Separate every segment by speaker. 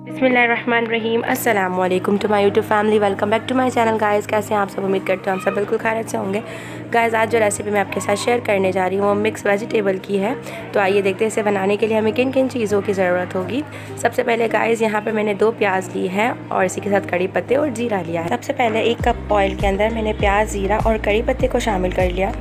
Speaker 1: बिस्मिल्लाहिर्रहमानिर्रहीम अस्सलाम वालेकुम to my YouTube family. Welcome back to my channel guys. कैसे हैं आप सब? उम्मीद करते हो हम सब बिल्कुल खैरियत से होंगे। गाइस आज जो रेसिपी मैं आपके साथ शेयर करने जा रही हूँ वो मिक्स वेजिटेबल की है। तो आइए देखते हैं इसे बनाने के लिए हमें किन किन चीज़ों की ज़रूरत होगी। सबसे पहले गाइस यहाँ पर मैंने 2 प्याज ली है और इसी के साथ कड़ी पत्ते और ज़ीरा लिया है। सबसे पहले 1 कप ऑयल के अंदर मैंने प्याज, ज़ीरा और कड़ी पत्ते को शामिल कर लिया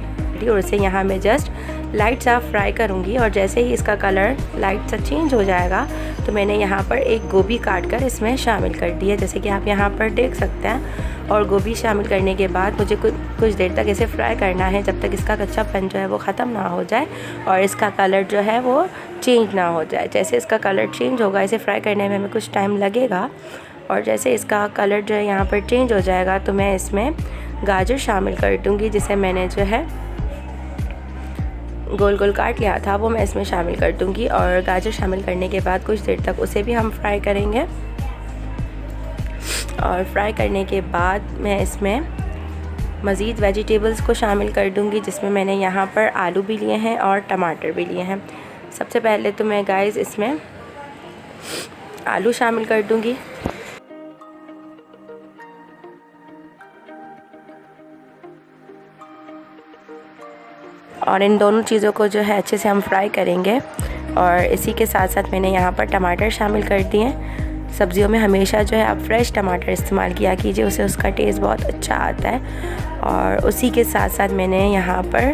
Speaker 1: और इसे यहाँ मैं जस्ट लाइट सा फ्राई करूँगी। और जैसे ही इसका कलर लाइट सा चेंज हो जाएगा तो मैंने यहाँ पर एक गोभी काट कर इसमें शामिल कर दी है, जैसे कि आप यहाँ पर देख सकते हैं। और गोभी शामिल करने के बाद मुझे कुछ देर तक इसे फ्राई करना है, जब तक इसका कच्चापन जो है वो ख़त्म ना हो जाए और इसका कलर जो है वो चेंज ना हो जाए। जैसे इसका कलर चेंज होगा, इसे फ्राई करने में हमें कुछ टाइम लगेगा। और जैसे इसका कलर जो है यहाँ पर चेंज हो जाएगा तो मैं इसमें गाजर शामिल कर दूँगी, जिसे मैंने जो है गोल गोल काट लिया था, वो मैं इसमें शामिल कर दूंगी। और गाजर शामिल करने के बाद कुछ देर तक उसे भी हम फ्राई करेंगे। और फ्राई करने के बाद मैं इसमें मज़ीद वेजिटेबल्स को शामिल कर दूंगी, जिसमें मैंने यहाँ पर आलू भी लिए हैं और टमाटर भी लिए हैं। सबसे पहले तो मैं गाइस इसमें आलू शामिल कर दूंगी। और इन दोनों चीज़ों को जो है अच्छे से हम फ्राई करेंगे। और इसी के साथ साथ मैंने यहाँ पर टमाटर शामिल कर दिए। सब्जियों में हमेशा जो है आप फ्रेश टमाटर इस्तेमाल किया कीजिए, उससे उसका टेस्ट बहुत अच्छा आता है। और उसी के साथ साथ मैंने यहाँ पर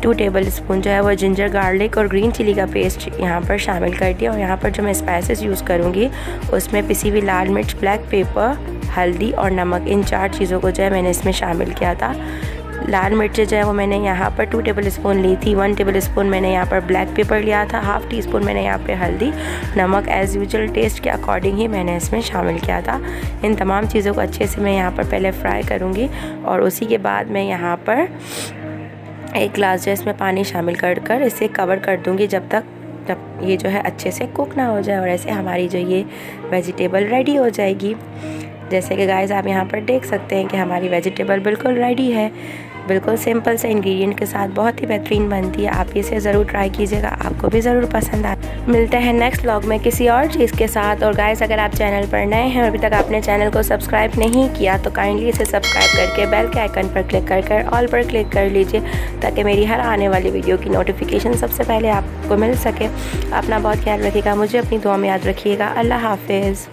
Speaker 1: 2 टेबल स्पून जो है वो जिंजर गार्लिक और ग्रीन चिली का पेस्ट यहाँ पर शामिल कर दिया। और यहाँ पर जो मैं स्पाइसेस यूज़ करूँगी उसमें पिसी हुई लाल मिर्च, ब्लैक पेपर, हल्दी और नमक, इन 4 चीज़ों को जो है मैंने इसमें शामिल किया था। लाल मिर्च जो है वो मैंने यहाँ पर 2 टेबल स्पून ली थी। 1 टेबल स्पून मैंने यहाँ पर ब्लैक पेपर लिया था। हाफ़ टी स्पून मैंने यहाँ पे हल्दी, नमक एज़ यूजुअल टेस्ट के अकॉर्डिंग ही मैंने इसमें शामिल किया था। इन तमाम चीज़ों को अच्छे से मैं यहाँ पर पहले फ्राई करूँगी। और उसी के बाद मैं यहाँ पर 1 गिलास जो इसमें पानी शामिल कर इसे कवर कर दूँगी जब ये जो है अच्छे से कुक ना हो जाए। और ऐसे हमारी जो ये वेजिटेबल रेडी हो जाएगी। जैसे कि गाइस आप यहाँ पर देख सकते हैं कि हमारी वेजिटेबल बिल्कुल रेडी है। बिल्कुल सिंपल से इंग्रेडिएंट के साथ बहुत ही बेहतरीन बनती है। आप इसे ज़रूर ट्राई कीजिएगा, आपको भी ज़रूर पसंद आए। मिलते हैं नेक्स्ट व्लॉग में किसी और चीज़ के साथ। और गाइस अगर आप चैनल पर नए हैं और अभी तक आपने चैनल को सब्सक्राइब नहीं किया तो काइंडली इसे सब्सक्राइब करके बेल के आइकन पर क्लिक कर ऑल पर क्लिक कर लीजिए, ताकि मेरी हर आने वाली वीडियो की नोटिफिकेशन सबसे पहले आपको मिल सके। अपना बहुत ख्याल रखिएगा, मुझे अपनी दुआ में याद रखिएगा। अल्लाह हाफिज़।